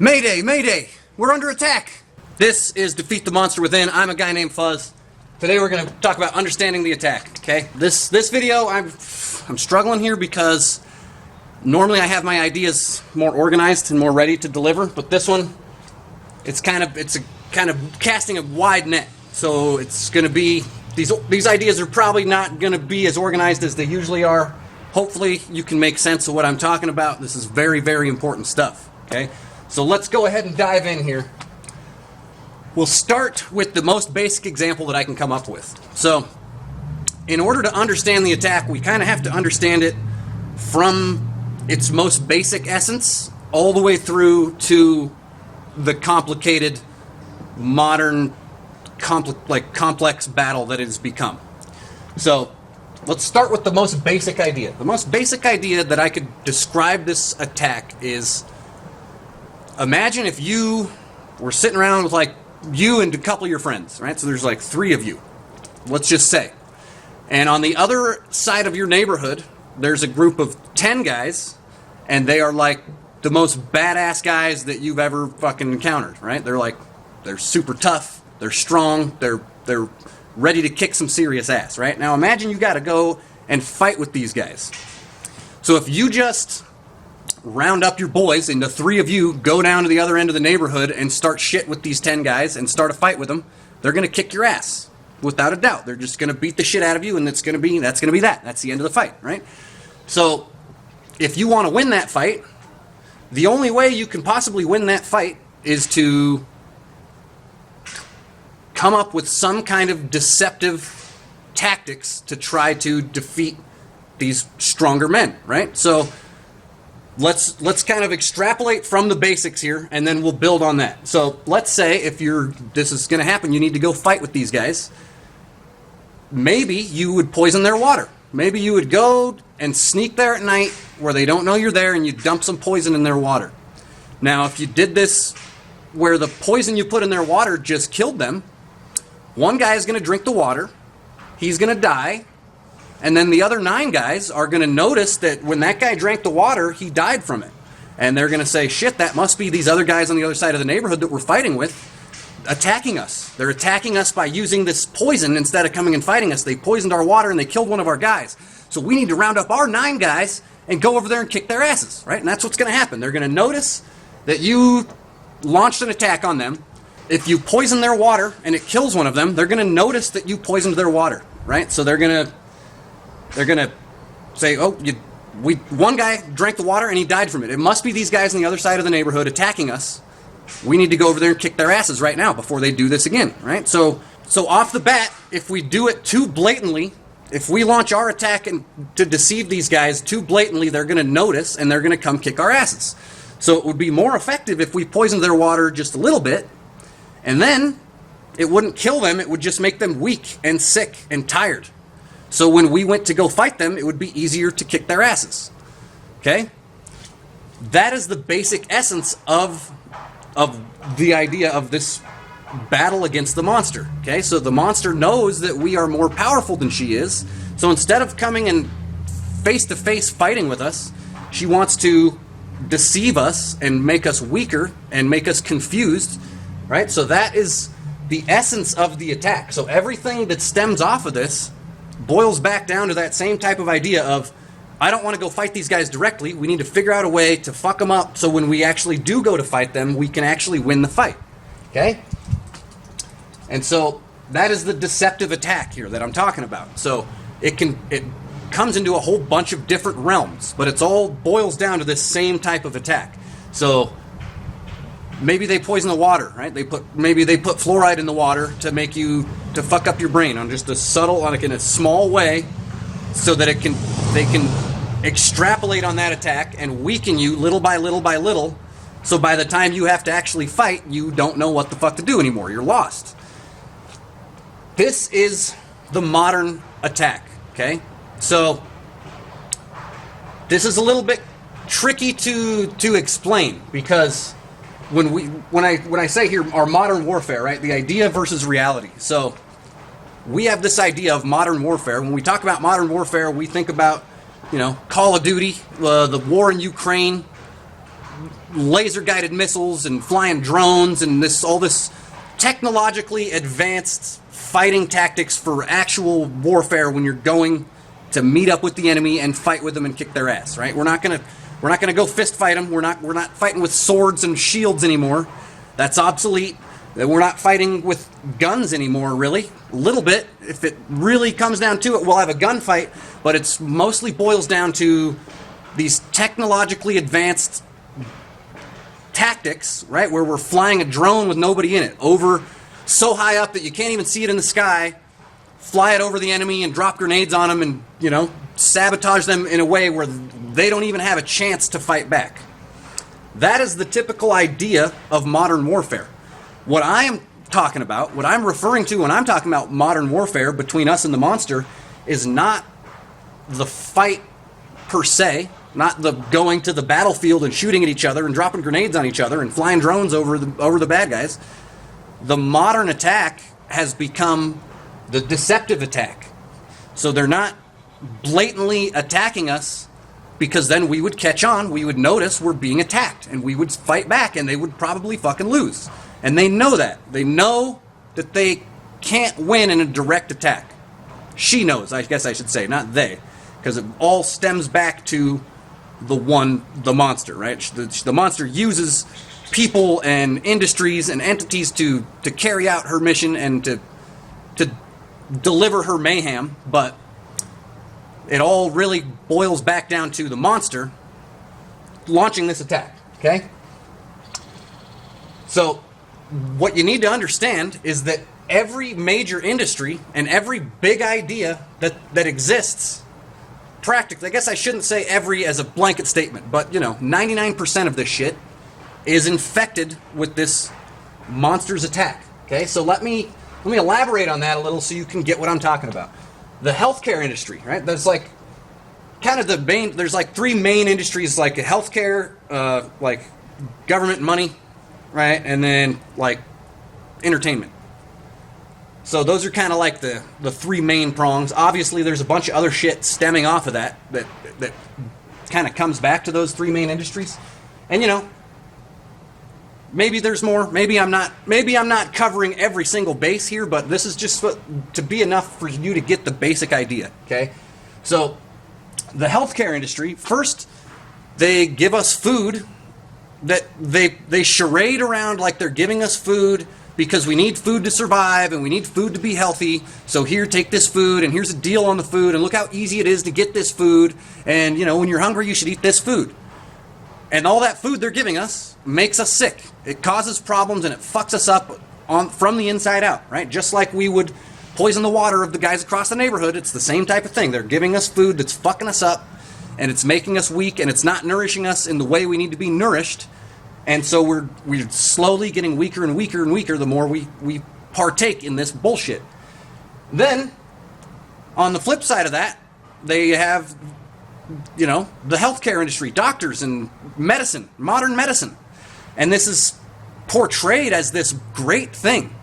Mayday! Mayday! We're under attack! This is Defeat the Monster Within. I'm a guy named Fuzz. Today we're going to talk about understanding the attack, okay? This video, I'm struggling here because normally I have my ideas more organized and more ready to deliver, but this one, it's a kind of casting a wide net. So it's going to be, these ideas are probably not going to be as organized as they usually are. Hopefully you can make sense of what I'm talking about. This is very, very important stuff, okay? So let's go ahead and dive in here. We'll start with the most basic example that I can come up with. So, in order to understand the attack, we kind of have to understand it from its most basic essence all the way through to the complicated, modern, complex battle that it has become. So, let's start with the most basic idea. The most basic idea that I could describe this attack is, imagine if you were sitting around with you and a couple of your friends, right? So there's 3 of you, let's just say. And on the other side of your neighborhood, there's a group of 10 guys, and they are the most badass guys that you've ever fucking encountered, right? They're super tough, they're strong, they're ready to kick some serious ass, right? Now imagine you gotta go and fight with these guys. So if you just round up your boys and the 3 of you go down to the other end of the neighborhood and start shit with these 10 guys and start a fight with them, they're going to kick your ass. Without a doubt. They're just going to beat the shit out of you, and that's going to be that. That's the end of the fight, right? So if you want to win that fight, the only way you can possibly win that fight is to come up with some kind of deceptive tactics to try to defeat these stronger men, right? So let's kind of extrapolate from the basics here, and then we'll build on that. So let's say if this is going to happen, you need to go fight with these guys. Maybe you would poison their water. Maybe you would go and sneak there at night where they don't know you're there, and you dump some poison in their water. Now, if you did this where the poison you put in their water just killed them, one guy is going to drink the water, he's going to die, and then the other 9 guys are going to notice that when that guy drank the water, he died from it. And they're going to say, shit, that must be these other guys on the other side of the neighborhood that we're fighting with attacking us. They're attacking us by using this poison instead of coming and fighting us. They poisoned our water and they killed one of our guys. So we need to round up our 9 guys and go over there and kick their asses, right? And that's what's going to happen. They're going to notice that you launched an attack on them. If you poison their water and it kills one of them, they're going to notice that you poisoned their water, right? So they're going to say, oh, one guy drank the water and he died from it. It must be these guys on the other side of the neighborhood attacking us. We need to go over there and kick their asses right now before they do this again, right? So off the bat, if we do it too blatantly, if we launch our attack to deceive these guys too blatantly, they're going to notice and they're going to come kick our asses. So it would be more effective if we poisoned their water just a little bit, and then it wouldn't kill them. It would just make them weak and sick and tired. So when we went to go fight them, it would be easier to kick their asses. Okay? That is the basic essence of the idea of this battle against the monster. Okay? So the monster knows that we are more powerful than she is. So instead of coming and face-to-face fighting with us, she wants to deceive us and make us weaker and make us confused. Right? So that is the essence of the attack. So everything that stems off of this boils back down to that same type of idea of, I don't want to go fight these guys directly. We need to figure out a way to fuck them up so when we actually do go to fight them, we can actually win the fight. Okay? And so that is the deceptive attack here that I'm talking about. So it comes into a whole bunch of different realms, but it's all boils down to this same type of attack. So maybe they poison the water, right? Maybe they put fluoride in the water to fuck up your brain on just a subtle, in a small way, so that they can extrapolate on that attack and weaken you little by little by little. So by the time you have to actually fight, you don't know what the fuck to do anymore. You're lost. This is the modern attack. Okay, so this is a little bit tricky to explain because when I say here our modern warfare, right? The idea versus reality. So we have this idea of modern warfare. When we talk about modern warfare, we think about, Call of Duty, the war in Ukraine, laser guided missiles and flying drones and all this technologically advanced fighting tactics for actual warfare when you're going to meet up with the enemy and fight with them and kick their ass, right? We're not gonna go fist fight them. We're not fighting with swords and shields anymore. That's obsolete. We're not fighting with guns anymore, really. A little bit, if it really comes down to it, we'll have a gunfight, but it's mostly boils down to these technologically advanced tactics, right? Where we're flying a drone with nobody in it, over so high up that you can't even see it in the sky, fly it over the enemy and drop grenades on them and, sabotage them in a way where they don't even have a chance to fight back. That is the typical idea of modern warfare. What I am talking about, what I'm referring to when I'm talking about modern warfare between us and the monster, is not the fight per se, not the going to the battlefield and shooting at each other and dropping grenades on each other and flying drones over the bad guys. The modern attack has become the deceptive attack. So they're not blatantly attacking us, because then we would catch on, we would notice we're being attacked, and we would fight back, and they would probably fucking lose. And they know that. They know that they can't win in a direct attack. She knows, I guess I should say, not they. Because it all stems back to the monster, right? The monster uses people and industries and entities to carry out her mission and to deliver her mayhem, but it all really boils back down to the monster launching this attack, okay? So what you need to understand is that every major industry and every big idea that exists, practically, I guess I shouldn't say every as a blanket statement, but 99% of this shit is infected with this monster's attack, okay? So let me elaborate on that a little so you can get what I'm talking about. The healthcare industry, right? There's like kind of there's like three main industries, like healthcare, like government money, right? And then like entertainment. So those are kind of like the three main prongs. Obviously, there's a bunch of other shit stemming off of that kind of comes back to those three main industries. And maybe there's more. Maybe I'm not covering every single base here, but this is just to be enough for you to get the basic idea, okay? So the healthcare industry, first, they give us food that they charade around like they're giving us food because we need food to survive and we need food to be healthy. So here, take this food, and here's a deal on the food, and look how easy it is to get this food. And, when you're hungry, you should eat this food. And all that food they're giving us makes us sick. It causes problems and it fucks us up from the inside out, right? Just like we would poison the water of the guys across the neighborhood. It's the same type of thing. They're giving us food that's fucking us up, and it's making us weak, and it's not nourishing us in the way we need to be nourished. And so we're slowly getting weaker and weaker and weaker the more we partake in this bullshit. Then, on the flip side of that, they have the healthcare industry, doctors and medicine, modern medicine. And this is portrayed as this great thing.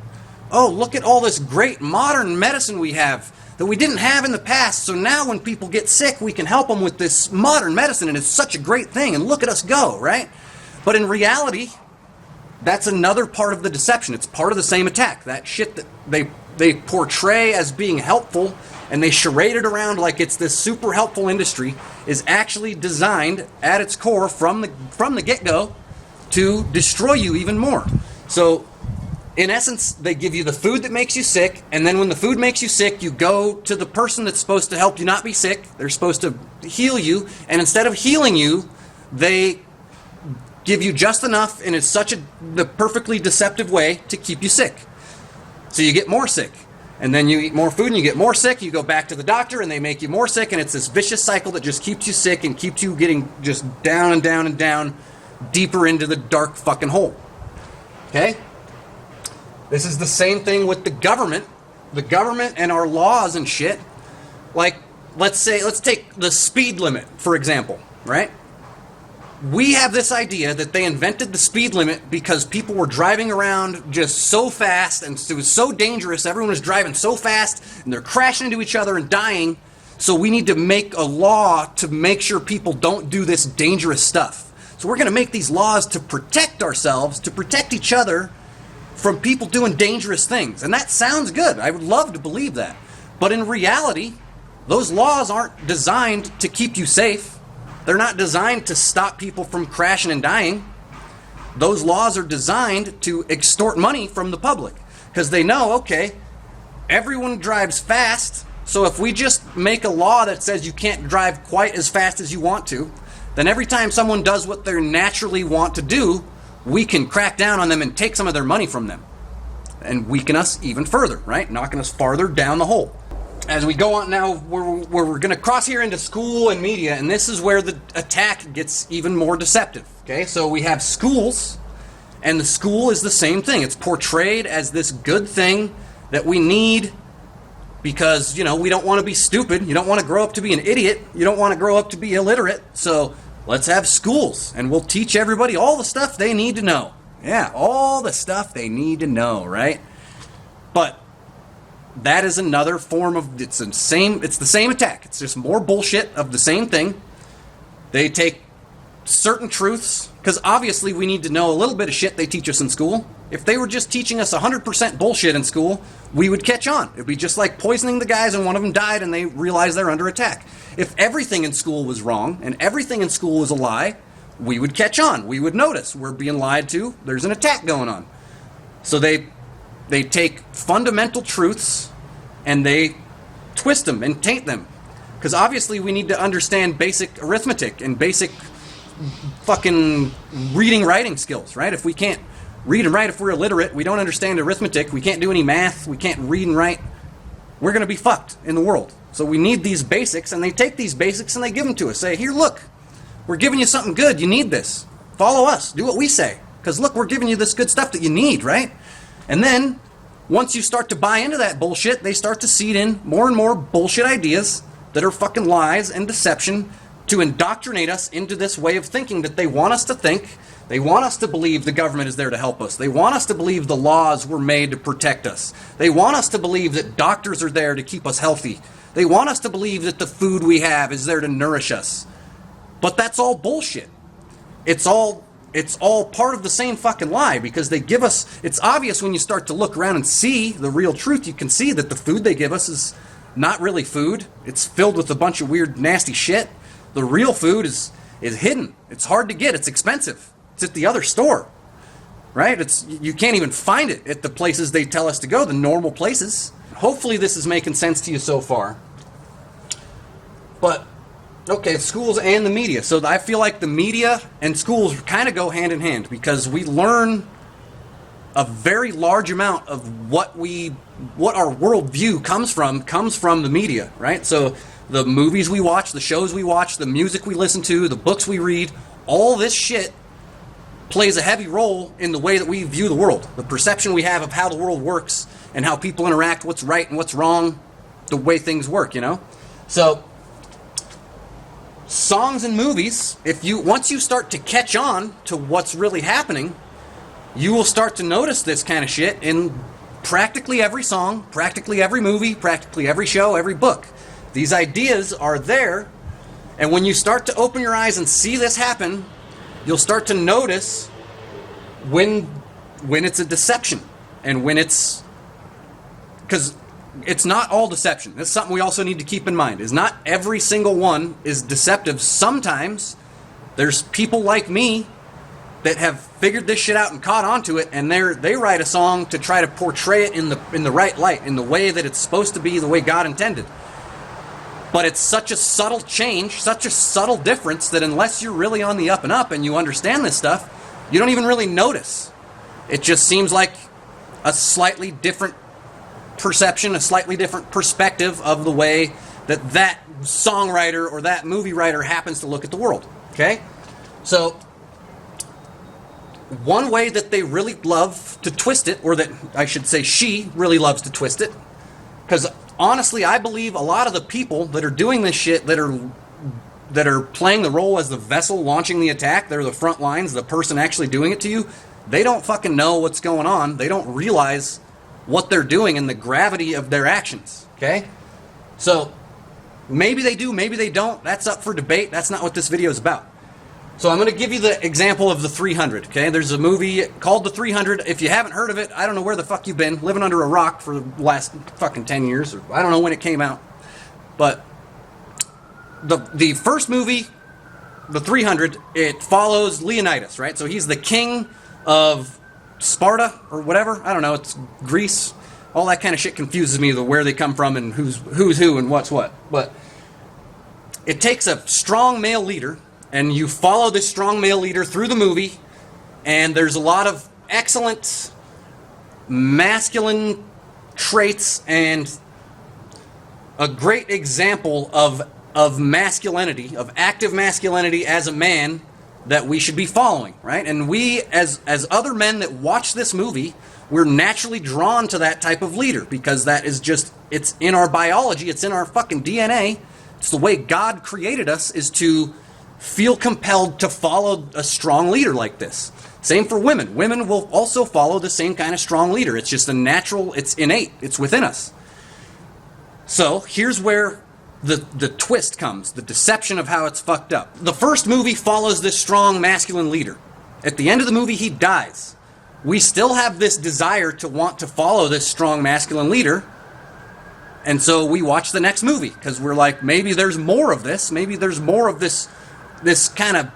Oh, look at all this great modern medicine we have that we didn't have in the past. So now when people get sick, we can help them with this modern medicine, and it's such a great thing. And look at us go, right? But in reality, that's another part of the deception. It's part of the same attack. That shit that they portray as being helpful, and they charade it around like it's this super helpful industry, is actually designed at its core from the get-go to destroy you even more. So in essence, they give you the food that makes you sick, and then when the food makes you sick, you go to the person that's supposed to help you not be sick. They're supposed to heal you, and instead of healing you, they give you just enough, and it's the perfectly deceptive way to keep you sick. So you get more sick. And then you eat more food and you get more sick, you go back to the doctor and they make you more sick, and it's this vicious cycle that just keeps you sick and keeps you getting just down and down and down, deeper into the dark fucking hole. Okay? This is the same thing with the government. The government and our laws and shit. Like, let's take the speed limit, for example, right? We have this idea that they invented the speed limit because people were driving around just so fast, and it was so dangerous. Everyone was driving so fast, and they're crashing into each other and dying. So we need to make a law to make sure people don't do this dangerous stuff. So we're going to make these laws to protect ourselves, to protect each other from people doing dangerous things. And that sounds good. I would love to believe that. But in reality, those laws aren't designed to keep you safe. They're not designed to stop people from crashing and dying. Those laws are designed to extort money from the public because they know, okay, everyone drives fast, so if we just make a law that says you can't drive quite as fast as you want to, then every time someone does what they naturally want to do, we can crack down on them and take some of their money from them and weaken us even further, right? Knocking us farther down the hole. As we go on now, we're going to cross here into school and media, and this is where the attack gets even more deceptive, okay? So we have schools, and the school is the same thing. It's portrayed as this good thing that we need because, you know, we don't want to be stupid. You don't want to grow up to be an idiot. You don't want to grow up to be illiterate. So let's have schools, and we'll teach everybody all the stuff they need to know. Yeah, all the stuff they need to know, right? But that is another form of, it's the same attack. It's just more bullshit of the same thing. They take certain truths, because obviously we need to know a little bit of shit they teach us in school. If they were just teaching us 100% bullshit in school, we would catch on. It'd be just like poisoning the guys and one of them died and they realized they're under attack. If everything in school was wrong and everything in school was a lie, we would catch on. We would notice we're being lied to. There's an attack going on. So they take fundamental truths and they twist them and taint them. Because obviously we need to understand basic arithmetic and basic fucking reading, writing skills, right? If we can't read and write, if we're illiterate, we don't understand arithmetic, we can't do any math, we can't read and write, we're going to be fucked in the world. So we need these basics, and they take these basics and they give them to us. Say, here, look, we're giving you something good. You need this. Follow us. Do what we say. Because look, we're giving you this good stuff that you need, right? And then once you start to buy into that bullshit, they start to seed in more and more bullshit ideas that are fucking lies and deception to indoctrinate us into this way of thinking that they want us to think. They want us to believe the government is there to help us. They want us to believe the laws were made to protect us. They want us to believe that doctors are there to keep us healthy. They want us to believe that the food we have is there to nourish us. But that's all bullshit. It's all part of the same fucking lie, because they give us, it's obvious when you start to look around and see the real truth. You can see that the food they give us is not really food. It's filled with a bunch of weird, nasty shit. The real food is hidden. It's hard to get. It's expensive. It's at the other store, right? You can't even find it at the places they tell us to go, the normal places. Hopefully this is making sense to you so far. But, okay, schools and the media. So I feel like the media and schools kind of go hand in hand, because we learn a very large amount of what our worldview comes from the media, right? So the movies we watch, the shows we watch, the music we listen to, the books we read, all this shit plays a heavy role in the way that we view the world, the perception we have of how the world works and how people interact, what's right and what's wrong, the way things work, you know? So songs and movies, once you start to catch on to what's really happening, you will start to notice this kind of shit in practically every song, practically every movie, practically every show, every book. These ideas are there, and when you start to open your eyes and see this happen, you'll start to notice when it's a deception, and when it's, because it's not all deception. That's something we also need to keep in mind, is not every single one is deceptive. Sometimes there's people like me that have figured this shit out and caught onto it, and they write a song to try to portray it in the right light, in the way that it's supposed to be, the way God intended. But it's such a subtle change, such a subtle difference, that unless you're really on the up and up and you understand this stuff, you don't even really notice. It just seems like a slightly different perception, a slightly different perspective of the way that songwriter or that movie writer happens to look at the world. Okay? So one way that they really love to twist it, or that I should say she really loves to twist it, because honestly, I believe a lot of the people that are doing this shit, that are playing the role as the vessel launching the attack, they're the front lines, the person actually doing it to you, they don't fucking know what's going on. They don't realize what they're doing and the gravity of their actions, okay? So maybe they do, maybe they don't. That's up for debate. That's not what this video is about. So I'm going to give you the example of the 300, okay? There's a movie called The 300. If you haven't heard of it, I don't know where the fuck you've been, living under a rock for the last fucking 10 years, or I don't know when it came out. But the first movie, The 300, it follows Leonidas, right? So he's the king of Sparta, or whatever. I don't know, it's Greece. All that kind of shit confuses me, where they come from and who's who and what's what. But it takes a strong male leader, and you follow this strong male leader through the movie, and there's a lot of excellent masculine traits and a great example of masculinity, of active masculinity as a man that we should be following, right? And we, as other men that watch this movie, we're naturally drawn to that type of leader because that is just, it's in our biology, it's in our fucking DNA. It's the way God created us, is to feel compelled to follow a strong leader like this. Same for women. Women will also follow the same kind of strong leader. It's just a natural, it's innate, it's within us. So here's where the twist comes, the deception of how it's fucked up. The first movie follows this strong masculine leader. At the end of the movie, he dies. We still have this desire to want to follow this strong masculine leader, and so we watch the next movie because we're like, maybe there's more of this. Maybe there's more of this kind of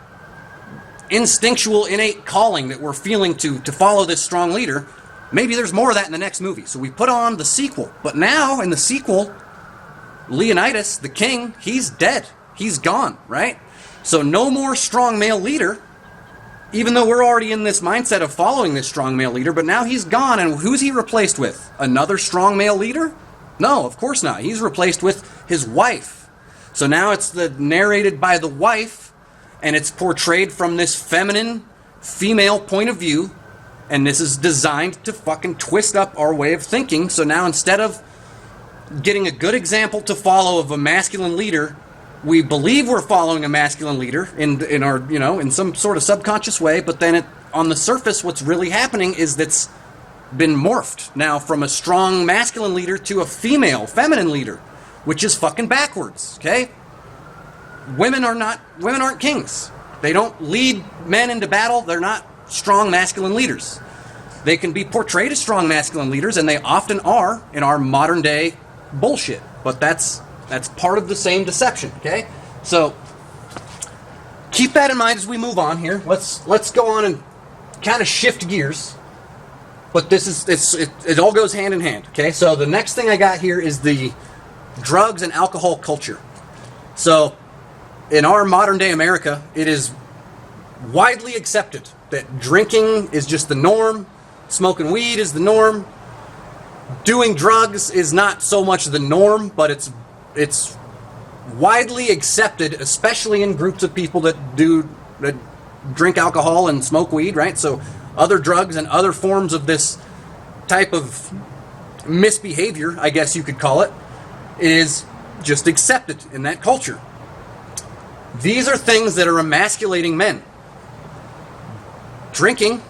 instinctual, innate calling that we're feeling to follow this strong leader. Maybe there's more of that in the next movie. So we put on the sequel. But now, in the sequel, Leonidas, the king, he's dead. He's gone, right? So no more strong male leader, even though we're already in this mindset of following this strong male leader, but now he's gone, and who's he replaced with? Another strong male leader? No, of course not. He's replaced with his wife. So now it's narrated by the wife, and it's portrayed from this feminine, female point of view, and this is designed to fucking twist up our way of thinking. So now instead of getting a good example to follow of a masculine leader, we believe we're following a masculine leader in our, in some sort of subconscious way, but then on the surface, what's really happening is that's been morphed now from a strong masculine leader to a female, feminine leader, which is fucking backwards, okay? Women aren't kings. They don't lead men into battle. They're not strong masculine leaders. They can be portrayed as strong masculine leaders, and they often are in our modern day bullshit. But that's part of the same deception, okay? So keep that in mind as we move on here. Let's go on and kind of shift gears. But it all goes hand in hand, okay? So the next thing I got here is the drugs and alcohol culture. So in our modern day America, it is widely accepted that drinking is just the norm, smoking weed is the norm, doing drugs is not so much the norm, but it's widely accepted, especially in groups of people that drink alcohol and smoke weed, right? So other drugs and other forms of this type of misbehavior, I guess you could call it, is just accepted in that culture. These are things that are emasculating men. Drinking,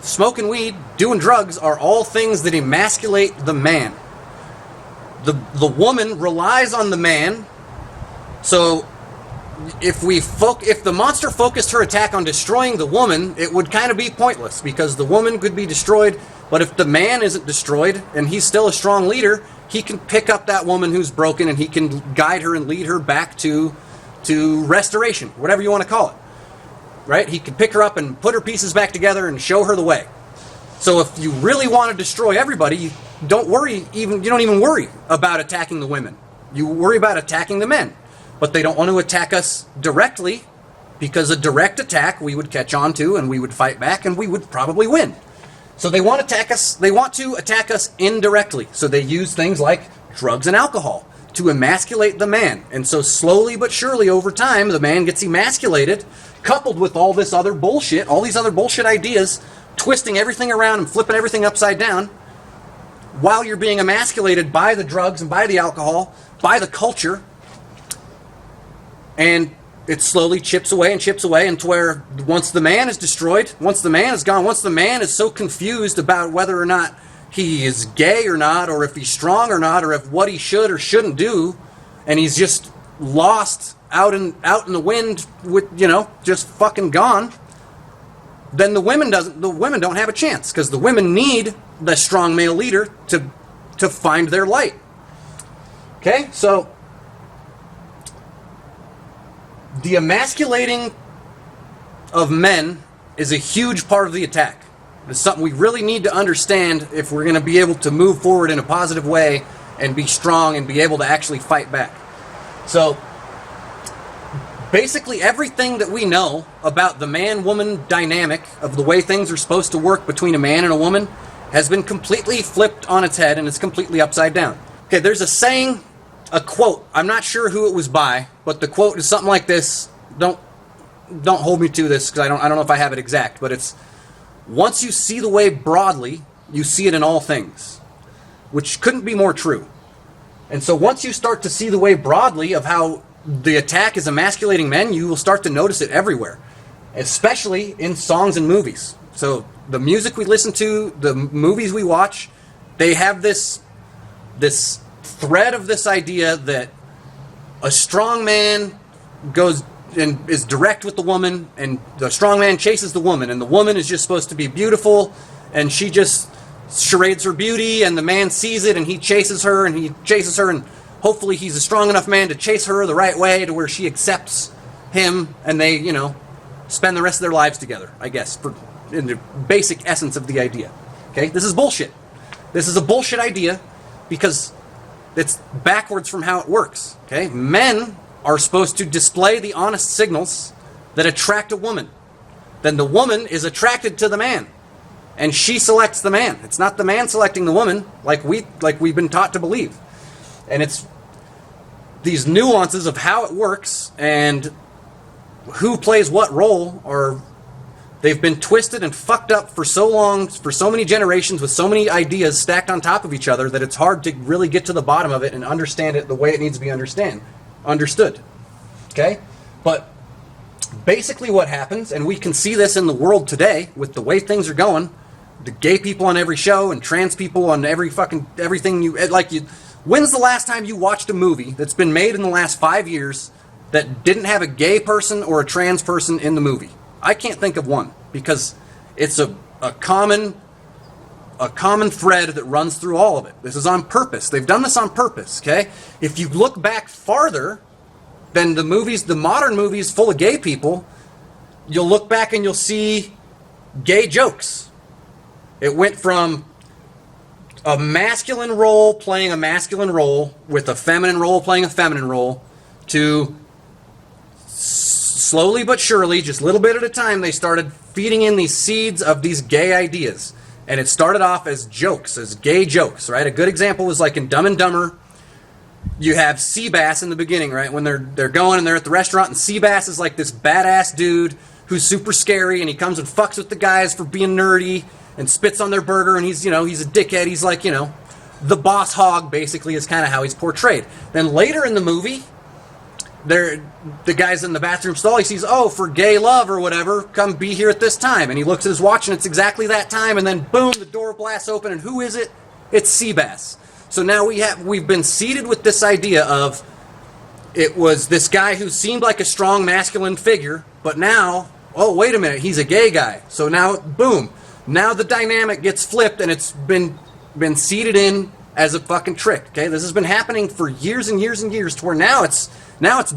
smoking weed, doing drugs are all things that emasculate the man. The woman relies on the man. So if the monster focused her attack on destroying the woman, it would kind of be pointless because the woman could be destroyed. But if the man isn't destroyed and he's still a strong leader, he can pick up that woman who's broken and he can guide her and lead her back to restoration, whatever you want to call it. Right? He can pick her up and put her pieces back together and show her the way. So if you really want to destroy everybody, you don't even worry about attacking the women. You worry about attacking the men. But they don't want to attack us directly, because a direct attack we would catch on to and we would fight back and we would probably win. So they want to attack us indirectly. So they use things like drugs and alcohol to emasculate the man. And so slowly but surely over time, the man gets emasculated, coupled with all this other bullshit, all these other bullshit ideas, twisting everything around and flipping everything upside down, while you're being emasculated by the drugs and by the alcohol, by the culture. And it slowly chips away and to where once the man is destroyed, once the man is gone, once the man is so confused about whether or not he is gay or not, or if he's strong or not, or if what he should or shouldn't do, and he's just lost out in the wind with, just fucking gone, then the women don't have a chance, because the women need the strong male leader to find their light. Okay, so the emasculating of men is a huge part of the attack. It's something we really need to understand if we're going to be able to move forward in a positive way and be strong and be able to actually fight back. So basically everything that we know about the man-woman dynamic of the way things are supposed to work between a man and a woman has been completely flipped on its head, and it's completely upside down. Okay, there's a saying, a quote, I'm not sure who it was by, but the quote is something like this. Don't hold me to this, because I don't know if I have it exact, but it's, once you see the way broadly, you see it in all things, which couldn't be more true. And so once you start to see the way broadly of how the attack is emasculating men, you will start to notice it everywhere, especially in songs and movies. So the music we listen to, the movies we watch, they have this thread of this idea that a strong man goes and is direct with the woman, and the strong man chases the woman, and the woman is just supposed to be beautiful, and she just charades her beauty, and the man sees it, and he chases her, and hopefully he's a strong enough man to chase her the right way to where she accepts him, and they, spend the rest of their lives together, I guess, in the basic essence of the idea. Okay, this is bullshit. This is a bullshit idea, because it's backwards from how it works. Okay, men are supposed to display the honest signals that attract a woman. Then the woman is attracted to the man, and she selects the man. It's not the man selecting the woman, like we've been taught to believe. And it's these nuances of how it works and who plays what role they've been twisted and fucked up for so long, for so many generations, with so many ideas stacked on top of each other, that it's hard to really get to the bottom of it and understand it the way it needs to be understood. Okay? But basically what happens, and we can see this in the world today with the way things are going, the gay people on every show and trans people on everything when's the last time you watched a movie that's been made in the last 5 years that didn't have a gay person or a trans person in the movie? I can't think of one, because it's a common thread that runs through all of it. This is on purpose. They've done this on purpose, okay? If you look back farther than the modern movies full of gay people, you'll look back and you'll see gay jokes. It went from a masculine role playing a masculine role with a feminine role playing a feminine role to slowly but surely, just a little bit at a time, they started feeding in these seeds of these gay ideas. And it started off as jokes, as gay jokes, right? A good example was like in Dumb and Dumber. You have Seabass in the beginning, right? When they're going and they're at the restaurant, and Seabass is like this badass dude who's super scary, and he comes and fucks with the guys for being nerdy and spits on their burger, and he's a dickhead. He's like, the boss hog, basically, is kind of how he's portrayed. Then later in the movie, the guy's in the bathroom stall. He sees, for gay love or whatever, come be here at this time. And he looks at his watch, and it's exactly that time. And then, boom, the door blasts open. And who is it? It's Seabass. So now we've been seeded with this idea of it was this guy who seemed like a strong masculine figure, but now, wait a minute, he's a gay guy. So now, boom, now the dynamic gets flipped, and it's been seeded in as a fucking trick. Okay, this has been happening for years and years and years, to where now it's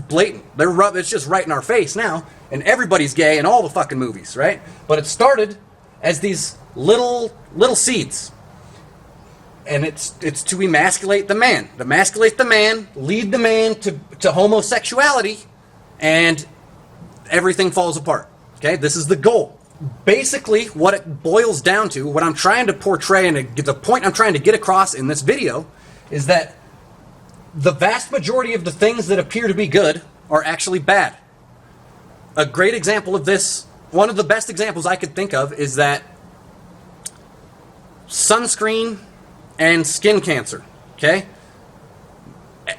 blatant. It's just right in our face now, and everybody's gay in all the fucking movies, right? But it started as these little seeds, and it's to emasculate the man, lead the man to homosexuality, and everything falls apart. Okay, this is the goal. Basically, what it boils down to, what I'm trying to portray, and the point I'm trying to get across in this video, is that the vast majority of the things that appear to be good are actually bad. A great example of this, one of the best examples I could think of, is that sunscreen and skin cancer, okay?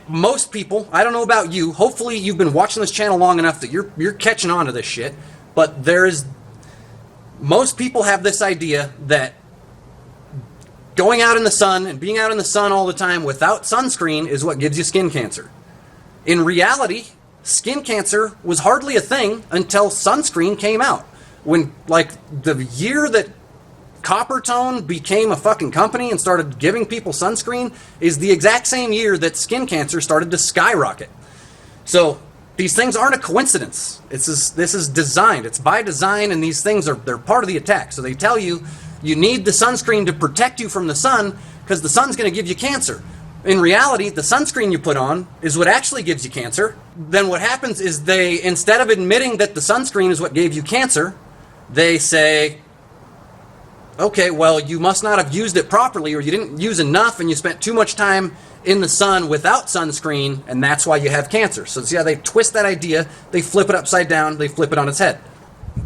Most people, I don't know about you, hopefully you've been watching this channel long enough that you're catching on to this shit, but most people have this idea that going out in the sun and being out in the sun all the time without sunscreen is what gives you skin cancer. In reality, skin cancer was hardly a thing until sunscreen came out. When, like, the year that Coppertone became a fucking company and started giving people sunscreen is the exact same year that skin cancer started to skyrocket. So these things aren't a coincidence. This is designed. It's by design, and these things they're part of the attack. So they tell you need the sunscreen to protect you from the sun because the sun's going to give you cancer. In reality, the sunscreen you put on is what actually gives you cancer. Then what happens is they, instead of admitting that the sunscreen is what gave you cancer, they say, okay, well, you must not have used it properly, or you didn't use enough and you spent too much time in the sun without sunscreen, and that's why you have cancer. So see how they twist that idea, they flip it upside down, they flip it on its head.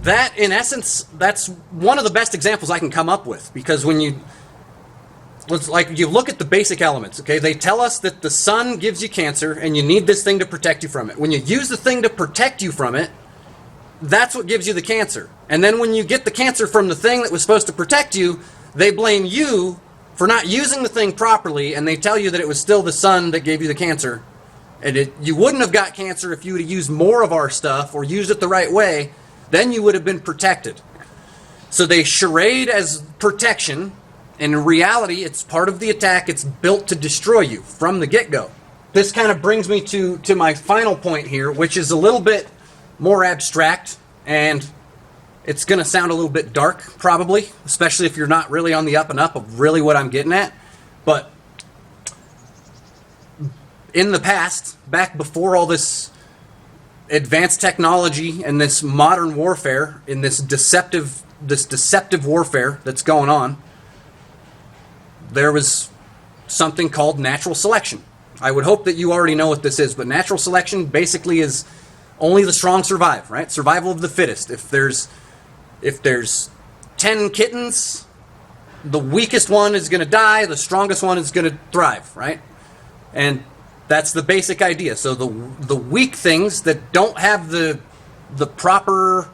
That, in essence, that's one of the best examples I can come up with, because when you look at the basic elements, okay, they tell us that the sun gives you cancer and you need this thing to protect you from it. When you use the thing to protect you from it, that's what gives you the cancer. And then when you get the cancer from the thing that was supposed to protect you, they blame you for not using the thing properly, and they tell you that it was still the sun that gave you the cancer. And you wouldn't have got cancer if you would have used more of our stuff or used it the right way. Then you would have been protected. So they charade as protection, and in reality, it's part of the attack. It's built to destroy you from the get-go. This kind of brings me to my final point here, which is a little bit more abstract, and it's going to sound a little bit dark, probably, especially if you're not really on the up and up of really what I'm getting at. But in the past, back before all this advanced technology and this modern warfare, in this deceptive warfare that's going on, there was something called natural selection. I would hope that you already know what this is, but natural selection basically is only the strong survive, right? Survival of the fittest. If there's 10 kittens, the weakest one is going to die, the strongest one is going to thrive, right? And that's the basic idea. So the weak things that don't have the proper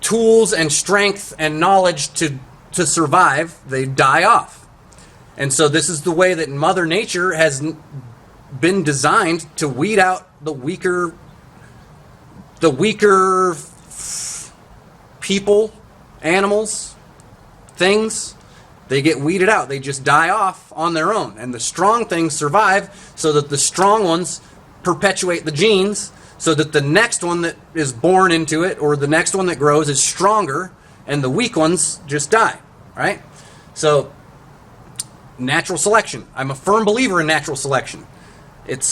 tools and strength and knowledge to survive, they die off. And so this is the way that Mother Nature has been designed to weed out the weaker people, animals, things. They get weeded out. They just die off on their own. And the strong things survive so that the strong ones perpetuate the genes so that the next one that is born into it or the next one that grows is stronger and the weak ones just die, right? So natural selection. I'm a firm believer in natural selection. It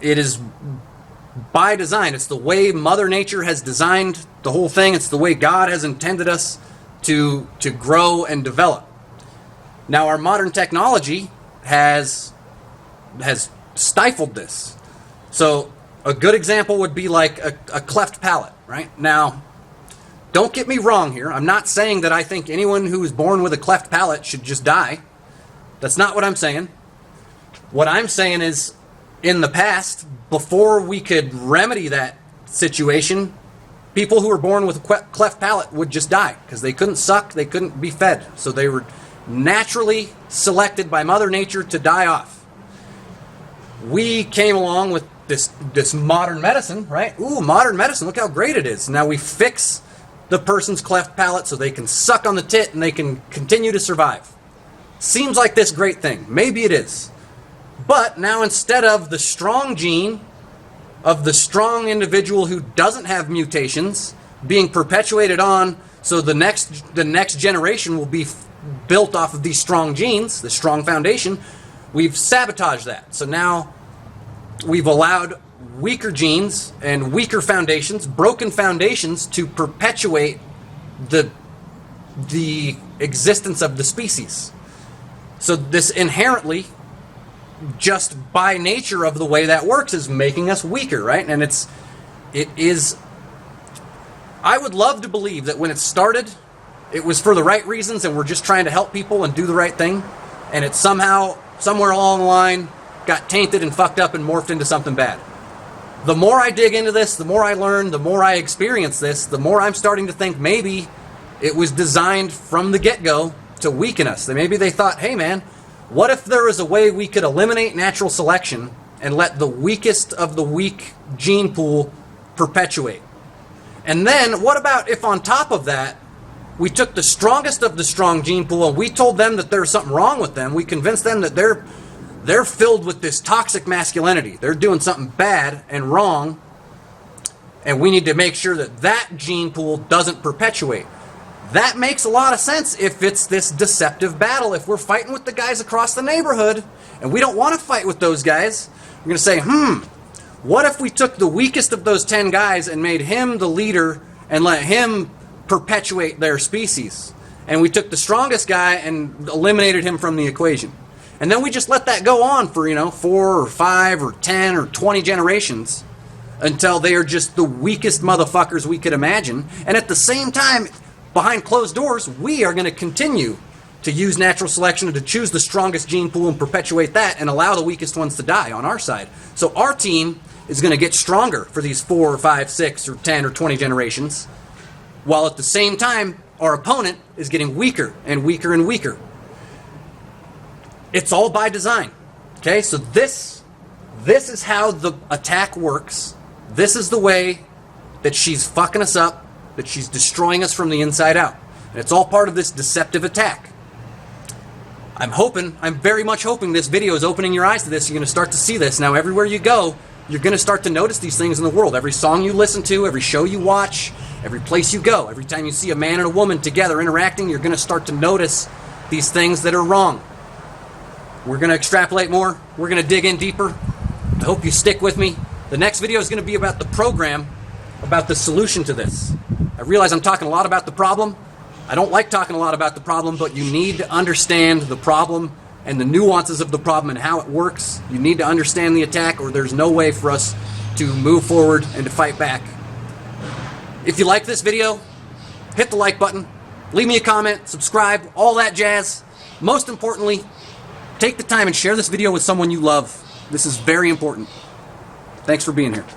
is by design. It's the way Mother Nature has designed the whole thing. It's the way God has intended us to grow and develop. Now, our modern technology has stifled this. So a good example would be like a cleft palate, right? Now, don't get me wrong here. I'm not saying that I think anyone who is born with a cleft palate should just die. That's not what I'm saying. What I'm saying is, in the past, before we could remedy that situation, people who were born with a cleft palate would just die because they couldn't suck, they couldn't be fed. So they were naturally selected by Mother Nature to die off. We came along with this modern medicine, right? Ooh, modern medicine, look how great it is. Now we fix the person's cleft palate so they can suck on the tit and they can continue to survive. Seems like this great thing. Maybe it is. But now instead of the strong gene of the strong individual who doesn't have mutations being perpetuated on, so the next generation will be built off of these strong genes, the strong foundation, we've sabotaged that. So now we've allowed weaker genes and weaker foundations, broken foundations, to perpetuate the existence of the species. So this inherently, just by nature of the way that works, is making us weaker, right? And it is, I would love to believe that when it started, it was for the right reasons and we're just trying to help people and do the right thing, and it somehow, somewhere along the line, got tainted and fucked up and morphed into something bad. The more I dig into this, the more I learn, the more I experience this, the more I'm starting to think maybe it was designed from the get-go to weaken us. Maybe they thought, hey man, what if there was a way we could eliminate natural selection and let the weakest of the weak gene pool perpetuate. And then what about if on top of that, we took the strongest of the strong gene pool and we told them that there's something wrong with them. We convinced them that they're filled with this toxic masculinity. They're doing something bad and wrong, and we need to make sure that that gene pool doesn't perpetuate. That makes a lot of sense if it's this deceptive battle. If we're fighting with the guys across the neighborhood and we don't want to fight with those guys, we're going to say, what if we took the weakest of those 10 guys and made him the leader and let him perpetuate their species? And we took the strongest guy and eliminated him from the equation. And then we just let that go on for, 4 or 5 or 10 or 20 generations until they are just the weakest motherfuckers we could imagine. And at the same time, behind closed doors, we are going to continue to use natural selection to choose the strongest gene pool and perpetuate that and allow the weakest ones to die on our side. So our team is going to get stronger for these 4 or 5, 6 or 10 or 20 generations, while at the same time, our opponent is getting weaker and weaker and weaker. It's all by design. Okay, so this is how the attack works. This is the way that she's fucking us up, that she's destroying us from the inside out. And it's all part of this deceptive attack. I'm very much hoping this video is opening your eyes to this. You're going to start to see this. Now, everywhere you go, you're going to start to notice these things in the world. Every song you listen to, every show you watch, every place you go, every time you see a man and a woman together interacting, you're going to start to notice these things that are wrong. We're going to extrapolate more. We're going to dig in deeper. I hope you stick with me. The next video is going to be about the program, about the solution to this. I realize I'm talking a lot about the problem. I don't like talking a lot about the problem, but you need to understand the problem and the nuances of the problem and how it works. You need to understand the attack, or there's no way for us to move forward and to fight back. If you like this video, hit the like button, leave me a comment, subscribe, all that jazz. Most importantly, take the time and share this video with someone you love. This is very important. Thanks for being here.